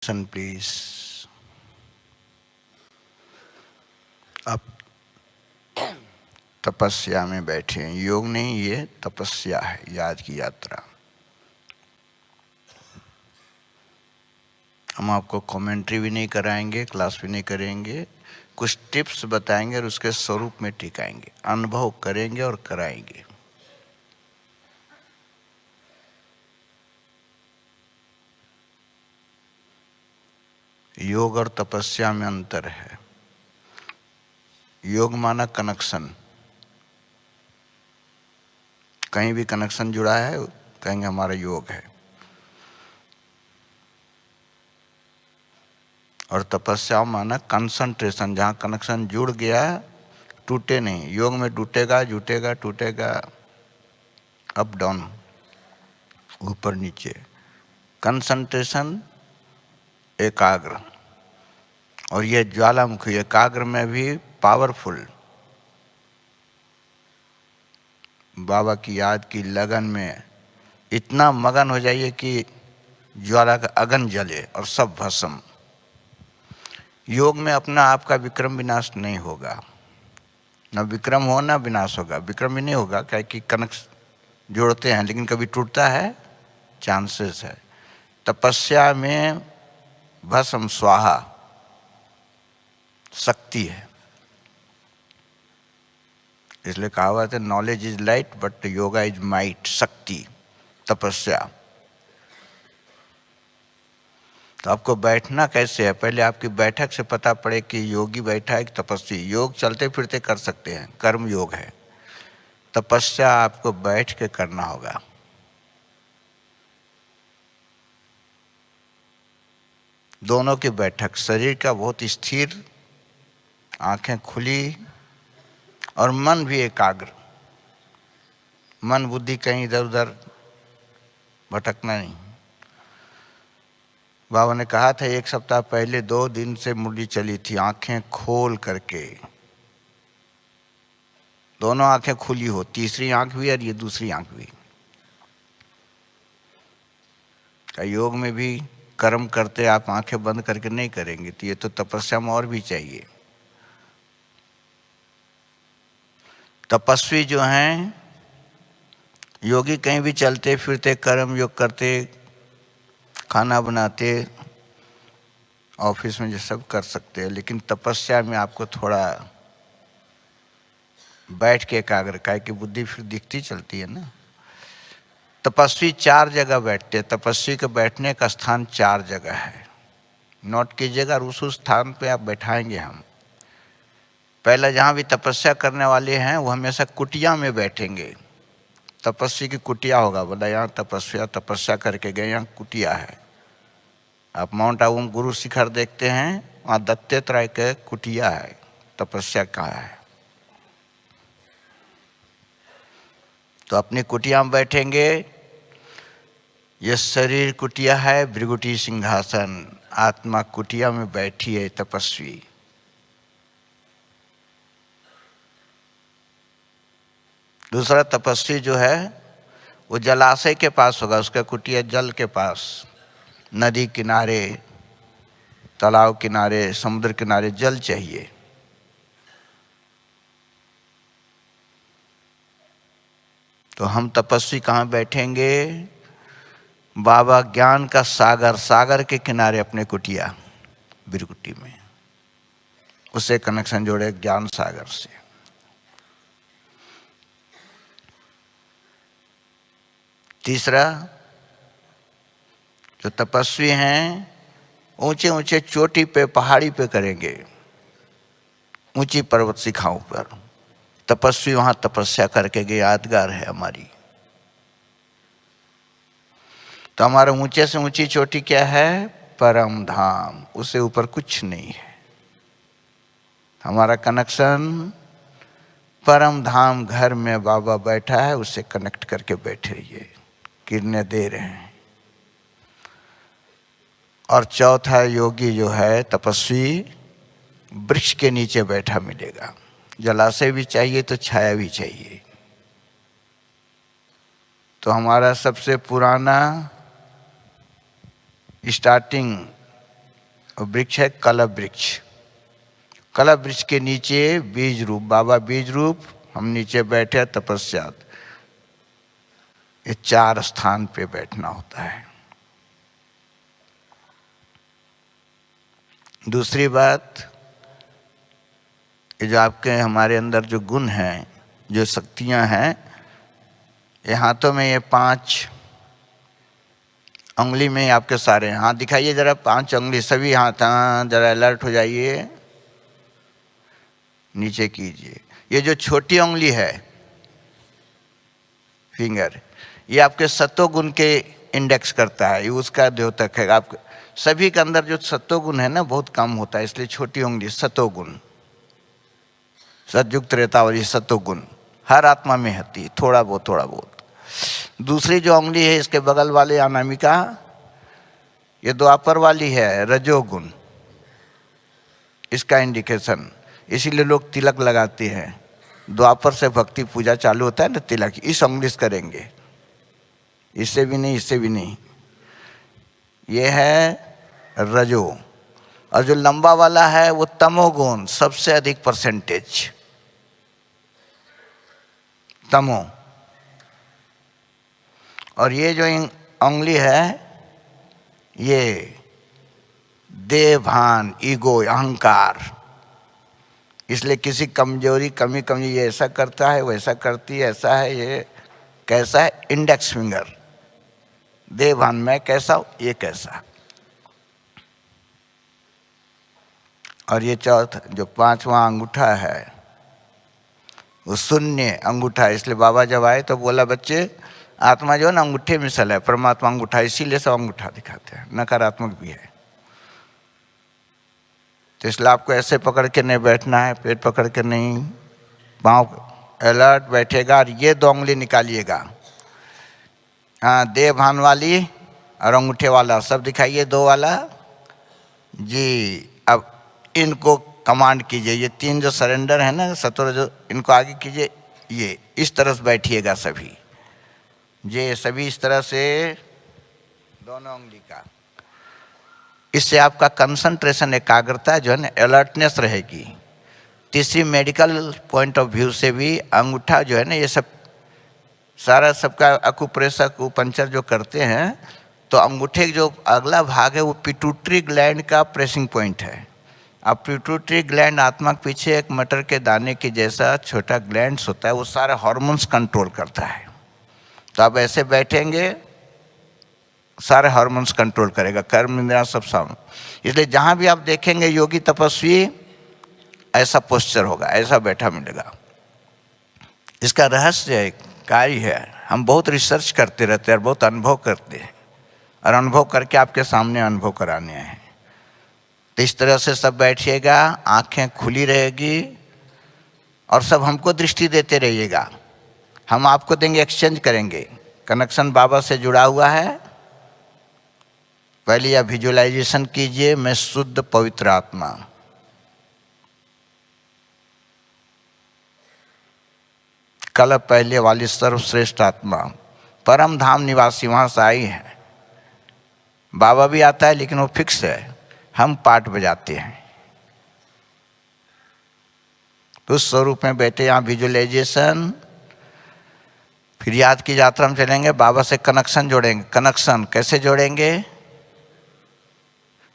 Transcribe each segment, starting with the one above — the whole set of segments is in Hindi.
प्लीज। अब तपस्या में बैठे हैं। योग नहीं, ये तपस्या है, याद की यात्रा। हम आपको कमेंट्री भी नहीं कराएंगे, क्लास भी नहीं करेंगे, कुछ टिप्स बताएंगे और उसके स्वरूप में टिकाएंगे, अनुभव करेंगे और कराएंगे। योग और तपस्या में अंतर है। योग माना कनेक्शन, कहीं भी कनेक्शन जुड़ा है कहेंगे हमारा योग है। और तपस्या माना कंसंट्रेशन, जहाँ कनेक्शन जुड़ गया टूटे नहीं। योग में टूटेगा, जुटेगा, टूटेगा, अप डाउन, ऊपर नीचे। कंसंट्रेशन एकाग्र, और ये ज्वालामुखी एकाग्र में भी पावरफुल। बाबा की याद की लगन में इतना मगन हो जाइए कि ज्वाला का अगन जले और सब भस्म। योग में अपना आपका विक्रम विनाश नहीं होगा, न विक्रम हो न विनाश होगा। विक्रम भी नहीं होगा, क्या कि कनेक्ट जोड़ते हैं, लेकिन कभी टूटता है, चांसेस है। तपस्या में भस्म स्वाहा शक्ति है। इसलिए कहावत है, knowledge is light but yoga is might. शक्ति तपस्या। तो आपको बैठना कैसे है, पहले आपकी बैठक से पता पड़े कि योगी बैठा है कि तपस्वी। योग चलते फिरते कर सकते हैं, कर्म योग है। तपस्या आपको बैठ के करना होगा। दोनों की बैठक, शरीर का बहुत स्थिर, आंखें खुली और मन भी एकाग्र। मन बुद्धि कहीं इधर उधर भटकना नहीं। बाबा ने कहा था एक सप्ताह पहले, 2 दिन से मुरली चली थी, आंखें खोल करके। दोनों आंखें खुली हो, तीसरी आंख भी और ये दूसरी आंख भी। योग में भी कर्म करते आप आंखें बंद करके नहीं करेंगे, तो ये तो तपस्या में और भी चाहिए। तपस्वी जो हैं, योगी कहीं भी चलते फिरते कर्म योग करते, खाना बनाते, ऑफिस में ये सब कर सकते हैं। लेकिन तपस्या में आपको थोड़ा बैठ के एकाग्र, काहे कि बुद्धि फिर दिखती चलती है ना। तपस्वी 4 जगह बैठते हैं। तपस्वी के बैठने का स्थान 4 जगह है। नोट कीजिएगा, उस स्थान पे आप बैठाएंगे हम। पहला, जहाँ भी तपस्या करने वाले हैं वो हमेशा कुटिया में बैठेंगे। तपस्वी की कुटिया होगा, बोला यहाँ तपस्या करके गए, यहाँ कुटिया है। आप माउंट आबू गुरु शिखर देखते हैं, वहाँ दत्तात्रेय के कुटिया है, तपस्या का है। तो अपनी कुटिया में बैठेंगे। ये शरीर कुटिया है, भृगुटी सिंहासन। आत्मा कुटिया में बैठी है तपस्वी। दूसरा, तपस्वी जो है वो जलाशय के पास होगा, उसका कुटिया जल के पास, नदी किनारे, तालाब किनारे, समुद्र किनारे जल चाहिए। तो हम तपस्वी कहाँ बैठेंगे? बाबा ज्ञान का सागर, सागर के किनारे अपने कुटिया, बिरकुटी में। उससे कनेक्शन जोड़े ज्ञान सागर से। तीसरा, जो तपस्वी हैं ऊंचे ऊंचे चोटी पे, पहाड़ी पे करेंगे, ऊंची पर्वत शिखाओं पर। तपस्वी वहां तपस्या करके गए, यादगार है हमारी। तो हमारा ऊंचे से ऊंची चोटी क्या है? परम धाम। उससे ऊपर कुछ नहीं है। हमारा कनेक्शन परम धाम, घर में बाबा बैठा है, उससे कनेक्ट करके बैठे रहिए, किरणें दे रहे हैं। और चौथा, योगी जो है तपस्वी, वृक्ष के नीचे बैठा मिलेगा। जलाशय भी चाहिए तो छाया भी चाहिए। तो हमारा सबसे पुराना स्टार्टिंग और वृक्ष है कलप वृक्ष। कलप वृक्ष के नीचे बीज रूप बाबा, बीज रूप हम नीचे बैठे तपस्या। ये 4 स्थान पे बैठना होता है। दूसरी बात, ये जो आपके हमारे अंदर जो गुण हैं, जो शक्तियां हैं, ये हाथों में ये 5 उंगली में आपके सारे हाथ दिखाइए जरा, 5 उंगली सभी हाथ। हाँ, जरा अलर्ट हो जाइए, नीचे कीजिए। ये जो छोटी उंगली है फिंगर, ये आपके सत्वगुण के इंडेक्स करता है, ये उसका द्योतक है। आप सभी के अंदर जो सत्वगुण है ना बहुत कम होता है, इसलिए छोटी उंगली सत्वगुण, सतयुक्त त्रेतावली सत्वगुण हर आत्मा में होती है, थोड़ा बहुत थोड़ा बहुत। दूसरी जो उंगली है इसके बगल वाले अनामिका, ये द्वापर वाली है रजोगुण, इसका इंडिकेशन। इसीलिए लोग तिलक लगाते हैं, द्वापर से भक्ति पूजा चालू होता है ना, तिलक इस उंगली से करेंगे, इससे भी नहीं, इससे भी नहीं। ये है रजो। और जो लंबा वाला है वो तमोगुण, सबसे अधिक परसेंटेज तमो। और ये जो उंगली है ये देहभान, ईगो, अहंकार। इसलिए किसी कमजोरी कमी ये ऐसा करता है, वैसा करती है, ऐसा है, ये कैसा है, इंडेक्स फिंगर, देहभान, मैं कैसा हूं, ये कैसा। और ये चौथा जो 5वां अंगूठा है वो शून्य अंगूठा है। इसलिए बाबा जब आए तो बोला, बच्चे आत्मा जो है ना अंगूठे में सल है, परमात्मा अंगूठा, इसीलिए सब अंगूठा दिखाते हैं, नकारात्मक भी है। तो इसलिए आपको ऐसे पकड़ के नहीं बैठना है, पेट पकड़ के नहीं, पाँव अलर्ट बैठेगा। और ये 2 उंगली निकालिएगा, हाँ, देह भान वाली और अंगूठे वाला, सब दिखाइए 2 वाला जी। अब इनको कमांड कीजिए, ये 3 जो सरेंडर है ना सत्वर, जो इनको आगे कीजिए, ये इस तरह से बैठिएगा सभी, ये सभी इस तरह से दोनों उंगली का। इससे आपका कंसंट्रेशन, एकाग्रता जो है ना, अलर्टनेस रहेगी। तीसरी मेडिकल पॉइंट ऑफ व्यू से भी अंगूठा जो है ना, ये सब सारा सबका अकुप्रेशर अकुपंचर जो करते हैं, तो अंगूठे जो अगला भाग है वो पिट्यूटरी ग्लैंड का प्रेसिंग पॉइंट है। अब पिट्यूटरी ग्लैंड आत्मा के पीछे एक मटर के दाने के जैसा छोटा ग्लैंड्स होता है, वो सारे हार्मोन्स कंट्रोल करता है। तो आप ऐसे बैठेंगे, सारे हार्मोन्स कंट्रोल करेगा, कर्म इंद्रियां सब सामने। इसलिए जहाँ भी आप देखेंगे योगी तपस्वी ऐसा पोस्चर होगा, ऐसा बैठा मिलेगा। इसका रहस्य एक कार्य है, हम बहुत रिसर्च करते रहते हैं और बहुत अनुभव करते हैं, और अनुभव करके आपके सामने अनुभव कराने हैं। तो इस तरह से सब बैठिएगा, आंखें खुली रहेगी और सब हमको दृष्टि देते रहिएगा, हम आपको देंगे, एक्सचेंज करेंगे। कनेक्शन बाबा से जुड़ा हुआ है। पहले यह विजुअलाइजेशन कीजिए, मैं शुद्ध पवित्र आत्मा, कल पहले वाली सर्वश्रेष्ठ आत्मा, परम धाम निवासी, वहाँ से आई है। बाबा भी आता है लेकिन वो फिक्स है, हम पार्ट बजाते हैं। उस स्वरूप में बैठे, यहाँ विजुअलाइजेशन। फिर याद की यात्रा में चलेंगे, बाबा से कनेक्शन जोड़ेंगे। कनेक्शन कैसे जोड़ेंगे?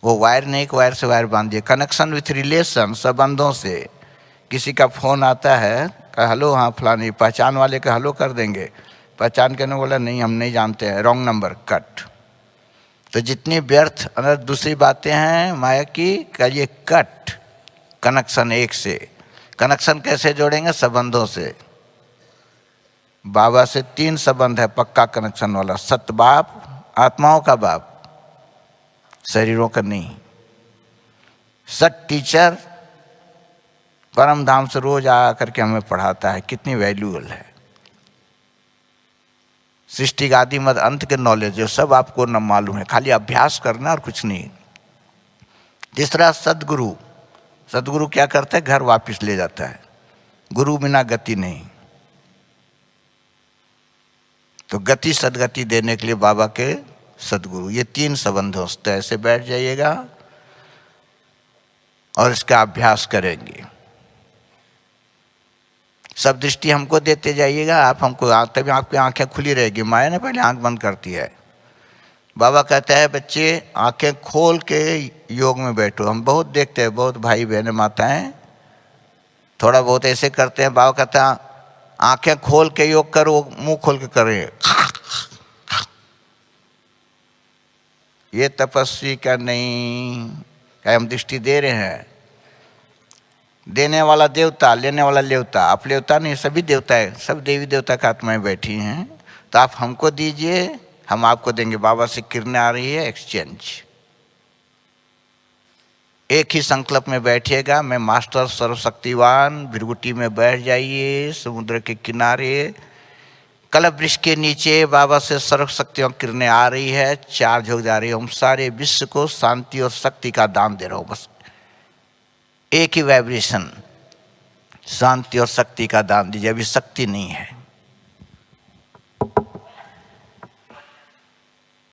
वो वायर नहीं, एक वायर से वायर बांधिए। कनेक्शन विथ रिलेशन, संबंधों से। किसी का फोन आता है, कहा हेलो, हाँ फलानी, पहचान वाले का हेलो कर देंगे, पहचान के ने बोला नहीं हम नहीं जानते हैं, रॉन्ग नंबर, कट। तो जितनी व्यर्थ अगर दूसरी बातें हैं माया की, करिए कट। कनेक्शन एक से। कनेक्शन कैसे जोड़ेंगे? संबंधों से। बाबा से 3 संबंध है पक्का कनेक्शन वाला। सत बाप, आत्माओं का बाप, शरीरों का नहीं। सत टीचर, परम धाम से रोज आ करके हमें पढ़ाता है, कितनी वैल्यूएबल है। सृष्टि का आदि मध्य अंत के नॉलेज जो सब आपको न मालूम है, खाली अभ्यास करना और कुछ नहीं। तीसरा सदगुरु। सदगुरु क्या करता है? घर वापस ले जाता है। गुरु बिना गति नहीं। तो गति सदगति देने के लिए बाबा के सदगुरु, ये 3 संबंध होते हैं। ऐसे बैठ जाइएगा और इसका अभ्यास करेंगे। सब दृष्टि हमको देते जाइएगा, आप हमको, तभी आपकी आंखें खुली रहेगी। माया ने पहले आंख बंद करती है। बाबा कहता है बच्चे आंखें खोल के योग में बैठो। हम बहुत देखते हैं, बहुत भाई बहनें माताएं थोड़ा बहुत ऐसे करते हैं। बाबा कहता है आंखें खोल के योग करो, मुंह खोल के करें। ये तपस्वी का नहीं, क्या हम दृष्टि दे रहे हैं? देने वाला देवता, लेने वाला लेवता। आप लेवता नहीं, सभी देवता है, सब देवी देवता का आत्माएं बैठी हैं। तो आप हमको दीजिए, हम आपको देंगे। बाबा से किरणें आ रही है, एक्सचेंज। एक ही संकल्प में बैठिएगा, मैं मास्टर सर्वशक्तिवान। भृगुटी में बैठ जाइए, समुद्र के किनारे कल्प वृक्ष के नीचे बाबा से सर्वशक्तियों की किरणें आ रही है, चार्ज हो जा रही है। हम सारे विश्व को शांति और शक्ति का दान दे रहा हूँ। बस एक ही वाइब्रेशन, शांति और शक्ति का दान दीजिए। अभी शक्ति नहीं है,